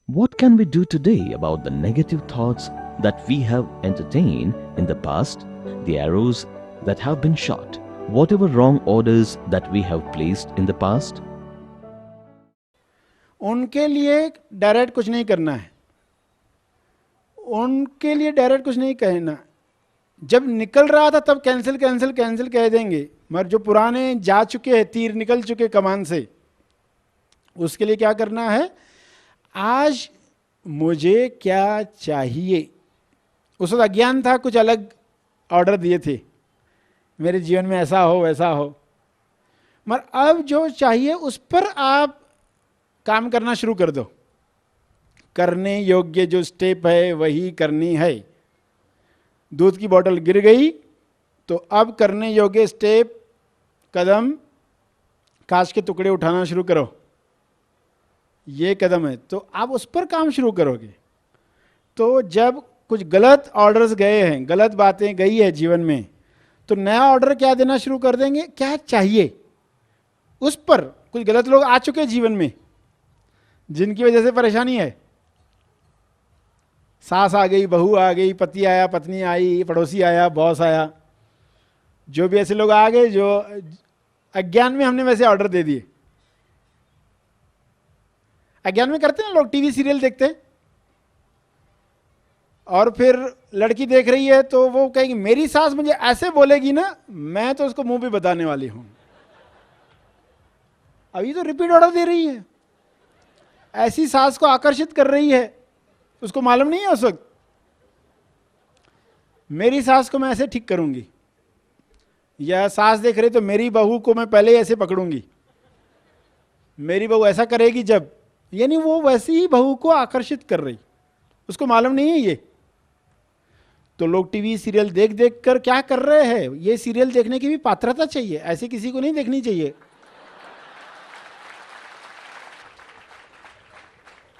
What can we do today about the negative thoughts that we have entertained in the past, the arrows that have been shot, whatever wrong orders that we have placed in the past? उनके लिए direct कुछ नहीं करना है, उनके लिए direct कुछ नहीं कहना। जब निकल रहा था तब कैंसिल कैंसिल कैंसिल कह देंगे, मगर जो पुराने जा चुके हैं, तीर निकल चुके कमान से, उसके लिए क्या करना है? आज मुझे क्या चाहिए? उस वक्त अज्ञान था, कुछ अलग ऑर्डर दिए थे, मेरे जीवन में ऐसा हो वैसा हो, मगर अब जो चाहिए उस पर आप काम करना शुरू कर दो। करने योग्य जो स्टेप है वही करनी है। दूध की बोतल गिर गई तो अब करने योग्य स्टेप, कदम, कांच के टुकड़े उठाना शुरू करो, ये कदम है, तो आप उस पर काम शुरू करोगे। तो जब कुछ गलत ऑर्डर्स गए हैं, गलत बातें गई है जीवन में, तो नया ऑर्डर क्या देना शुरू कर देंगे? क्या चाहिए उस पर। कुछ गलत लोग आ चुके हैं जीवन में जिनकी वजह से परेशानी है। सास आ गई, बहू आ गई, पति आया, पत्नी आई, पड़ोसी आया, बॉस आया, जो भी ऐसे लोग आ गए जो अज्ञान में हमने वैसे ऑर्डर दे दिए। अज्ञान में करते हैं लोग, टीवी सीरियल देखते हैं और फिर लड़की देख रही है तो वो कहेगी मेरी सास मुझे ऐसे बोलेगी ना, मैं तो उसको मुंह भी बताने वाली हूं। अभी तो रिपीट ऑर्डर दे रही है, ऐसी सास को आकर्षित कर रही है, उसको मालूम नहीं है उस वक्त मेरी सास को मैं ऐसे ठीक करूंगी, या सास देख रही तो मेरी बहू को मैं पहले ही ऐसे पकड़ूंगी, मेरी बहू ऐसा करेगी जब, यानी वो वैसी ही बहू को आकर्षित कर रही, उसको मालूम नहीं है ये। तो लोग टीवी सीरियल देख देख कर क्या कर रहे हैं? ये सीरियल देखने की भी पात्रता चाहिए, ऐसे किसी को नहीं देखनी चाहिए।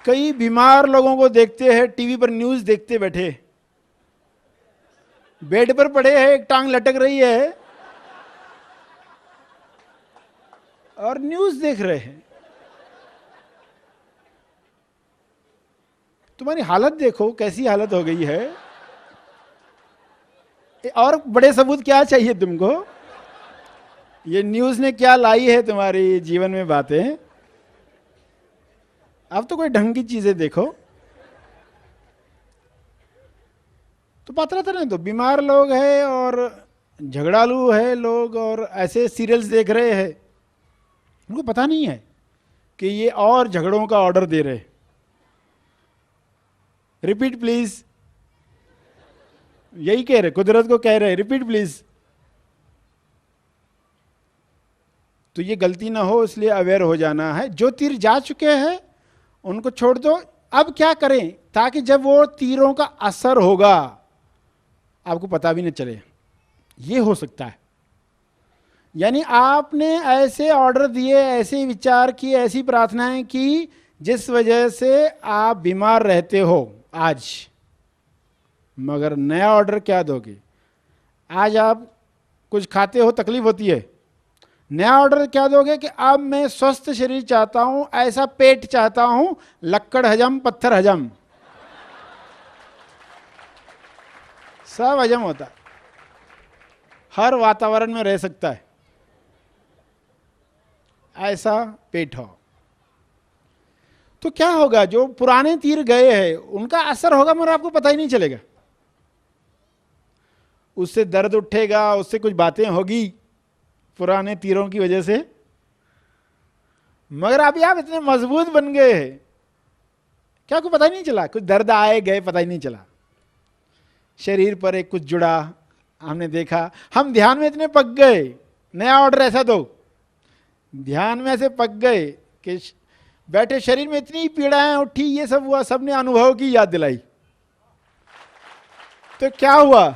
कई बीमार लोगों को देखते हैं टीवी पर, न्यूज देखते बैठे, बेड पर पड़े हैं, एक टांग लटक रही है और न्यूज देख रहे हैं। तुम्हारी हालत देखो कैसी हालत हो गई है। और बड़े सबूत क्या चाहिए तुमको? ये न्यूज ने क्या लाई है तुम्हारी जीवन में बातें? अब तो कोई ढंग की चीजें देखो। तो पात्रता नहीं, तो बीमार लोग हैं और झगड़ालू है लोग और ऐसे सीरियल्स देख रहे हैं, उनको पता नहीं है कि ये और झगड़ों का ऑर्डर दे रहे। रिपीट प्लीज, यही कह रहे, कुदरत को कह रहे रिपीट प्लीज। तो ये गलती ना हो इसलिए अवेयर हो जाना है। जो तीर जा चुके हैं उनको छोड़ दो। अब क्या करें ताकि जब वो तीरों का असर होगा आपको पता भी नहीं चले? ये हो सकता है, यानी आपने ऐसे ऑर्डर दिए, ऐसे विचार किए, ऐसी प्रार्थनाएं की जिस वजह से आप बीमार रहते हो आज, मगर नया ऑर्डर क्या दोगे? आज आप कुछ खाते हो, तकलीफ होती है, नया ऑर्डर क्या दोगे कि अब मैं स्वस्थ शरीर चाहता हूं, ऐसा पेट चाहता हूं, लक्कड़ हजम पत्थर हजम, सब हजम होता है, हर वातावरण में रह सकता है, ऐसा पेट हो। तो क्या होगा? जो पुराने तीर गए हैं उनका असर होगा मगर आपको पता ही नहीं चलेगा। उससे दर्द उठेगा, उससे कुछ बातें होगी पुराने तीरों की वजह से, मगर अभी आप इतने मजबूत बन गए हैं क्या आपको पता ही नहीं चला? कुछ दर्द आए गए पता ही नहीं चला, शरीर पर एक कुछ जुड़ा, हमने देखा। हम ध्यान में इतने पक गए, नया ऑर्डर ऐसा दो, ध्यान में ऐसे पक गए कि बैठे शरीर में इतनी पीड़ाएं उठी, ये सब हुआ, सबने अनुभव की याद दिलाई। तो क्या हुआ?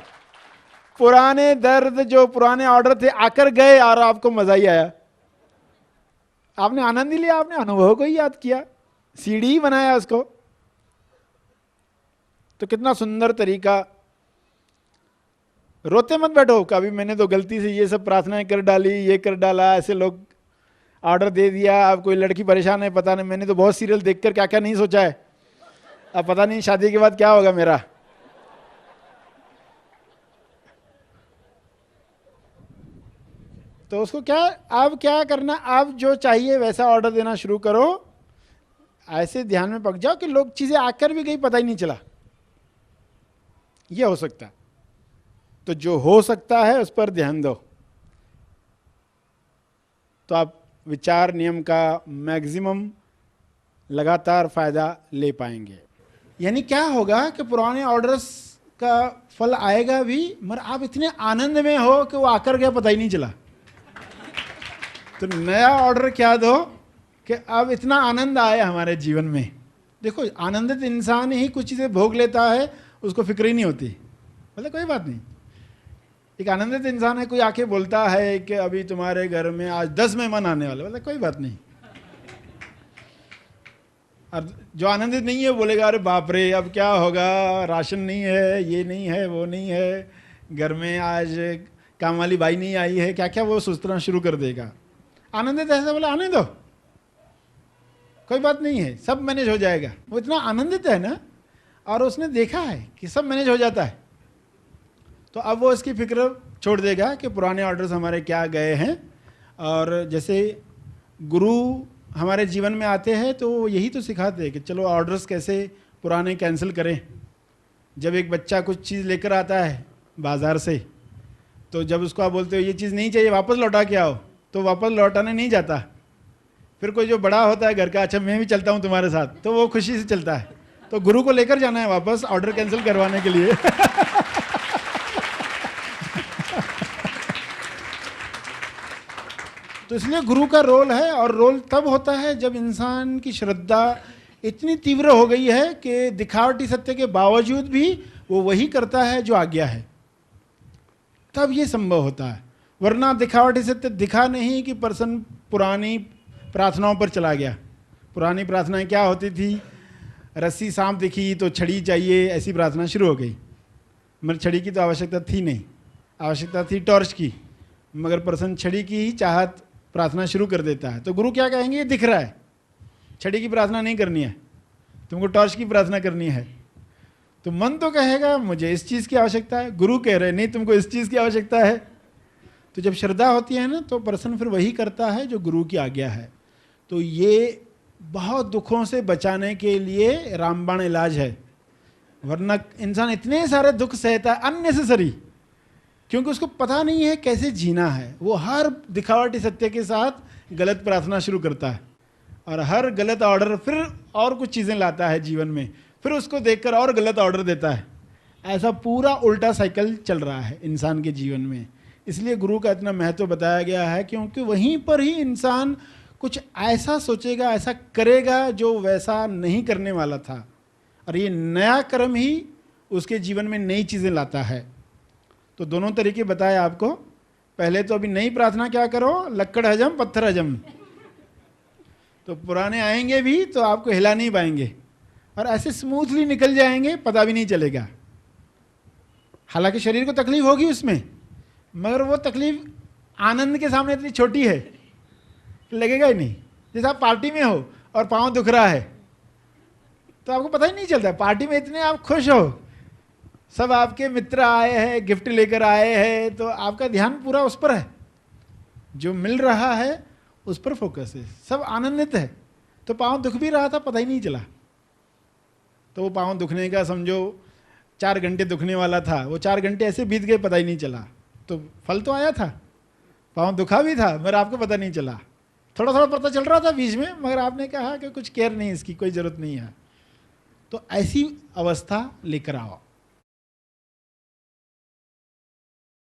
पुराने दर्द जो पुराने ऑर्डर थे आकर गए और आपको मजा ही आया, आपने आनंद ही लिया, आपने अनुभव को ही याद किया, सीढ़ी ही बनाया उसको। तो कितना सुंदर तरीका। रोते मत बैठो कभी मैंने तो गलती से ये सब प्रार्थनाएं कर डाली, ये कर डाला, ऐसे लोग ऑर्डर दे दिया, अब कोई लड़की परेशान है, पता नहीं, मैंने तो बहुत सीरियल देखकर क्या क्या नहीं सोचा है। अब पता नहीं शादी के बाद क्या होगा मेरा। तो उसको क्या, अब क्या करना, अब जो चाहिए वैसा ऑर्डर देना शुरू करो। ऐसे ध्यान में पक जाओ कि लोग चीजें आकर भी गई पता ही नहीं चला। ये हो सकता, तो जो हो सकता है उस पर ध्यान दो, तो आप विचार नियम का मैक्सिमम लगातार फायदा ले पाएंगे। यानी क्या होगा कि पुराने ऑर्डर्स का फल आएगा भी, मगर आप इतने आनंद में हो कि वो आकर गया पता ही नहीं चला। तो नया ऑर्डर क्या दो कि अब इतना आनंद आए हमारे जीवन में। देखो, आनंदित इंसान ही कुछ चीज़ें भोग लेता है, उसको फिक्र ही नहीं होती, मतलब कोई बात नहीं। एक आनंदित इंसान है, कोई आके बोलता है कि अभी तुम्हारे घर में आज 10 मेहमान आने वाले, मतलब कोई बात नहीं। और जो आनंदित नहीं है बोलेगा अरे बाप रे अब क्या होगा, राशन नहीं है, ये नहीं है, वो नहीं है, घर में आज काम वाली बाई नहीं आई है, क्या क्या वो सोचना शुरू कर देगा। आनंदित ऐसा बोला आने दो, कोई बात नहीं है, सब मैनेज हो जाएगा। वो इतना आनंदित है ना, और उसने देखा है कि सब मैनेज हो जाता है, तो अब वो इसकी फिक्र छोड़ देगा कि पुराने ऑर्डर्स हमारे क्या गए हैं। और जैसे गुरु हमारे जीवन में आते हैं तो यही तो सिखाते हैं कि चलो ऑर्डर्स कैसे पुराने कैंसिल करें। जब एक बच्चा कुछ चीज़ लेकर आता है बाज़ार से, तो जब उसको आप बोलते हो ये चीज़ नहीं चाहिए वापस लौटा के आओ, तो वापस लौटाने नहीं जाता। फिर कोई जो बड़ा होता है घर का, अच्छा मैं भी चलता हूँ तुम्हारे साथ, तो वो खुशी से चलता है। तो गुरु को लेकर जाना है वापस ऑर्डर कैंसिल करवाने के लिए। तो इसलिए गुरु का रोल है, और रोल तब होता है जब इंसान की श्रद्धा इतनी तीव्र हो गई है कि दिखावटी सत्य के बावजूद भी वो वही करता है जो आज्ञा है, तब ये संभव होता है। वरना दिखावटी सत्य दिखा नहीं कि पर्सन पुरानी प्रार्थनाओं पर चला गया। पुरानी प्रार्थनाएं क्या होती थी, रस्सी सांप दिखी तो छड़ी चाहिए, ऐसी प्रार्थना शुरू हो गई। मगर छड़ी की तो आवश्यकता थी नहीं, आवश्यकता थी टॉर्च की, मगर पर्सन छड़ी की ही चाहत प्रार्थना शुरू कर देता है। तो गुरु क्या कहेंगे, ये दिख रहा है, छड़ी की प्रार्थना नहीं करनी है, तुमको टॉर्च की प्रार्थना करनी है। तो मन तो कहेगा मुझे इस चीज़ की आवश्यकता है, गुरु कह रहे नहीं तुमको इस चीज़ की आवश्यकता है। तो जब श्रद्धा होती है ना, तो पर्सन फिर वही करता है जो गुरु की आज्ञा है। तो ये बहुत दुखों से बचाने के लिए रामबाण इलाज है। वरना इंसान इतने सारे दुख सहता है अननेसेसरी, क्योंकि उसको पता नहीं है कैसे जीना है। वो हर दिखावटी सत्य के साथ गलत प्रार्थना शुरू करता है, और हर गलत ऑर्डर फिर और कुछ चीज़ें लाता है जीवन में, फिर उसको देखकर और गलत ऑर्डर देता है। ऐसा पूरा उल्टा साइकिल चल रहा है इंसान के जीवन में। इसलिए गुरु का इतना महत्व बताया गया है, क्योंकि वहीं पर ही इंसान कुछ ऐसा सोचेगा, ऐसा करेगा जो वैसा नहीं करने वाला था, और ये नया कर्म ही उसके जीवन में नई चीज़ें लाता है। तो दोनों तरीके बताए आपको। पहले तो अभी नई प्रार्थना क्या करो, लक्कड़ हजम पत्थर हजम। तो पुराने आएंगे भी तो आपको हिला नहीं पाएंगे, और ऐसे स्मूथली निकल जाएंगे, पता भी नहीं चलेगा। हालांकि शरीर को तकलीफ होगी उसमें, मगर वो तकलीफ आनंद के सामने इतनी छोटी है कि लगेगा ही नहीं। जैसे आप पार्टी में हो और पाँव दुख रहा है, तो आपको पता ही नहीं चलता। पार्टी में इतने आप खुश हो, सब आपके मित्र आए हैं, गिफ्ट लेकर आए हैं, तो आपका ध्यान पूरा उस पर है, जो मिल रहा है उस पर फोकस है, सब आनंदित है। तो पाँव दुख भी रहा था, पता ही नहीं चला। तो वो पाँव दुखने का समझो 4 घंटे दुखने वाला था, वो 4 घंटे ऐसे बीत गए, पता ही नहीं चला। तो फल तो आया था, पाँव दुखा भी था, मगर आपको पता नहीं चला। थोड़ा थोड़ा पता चल रहा था बीच में, मगर आपने कहा कि कुछ केयर नहीं, इसकी कोई ज़रूरत नहीं है। तो ऐसी अवस्था लेकर आओ।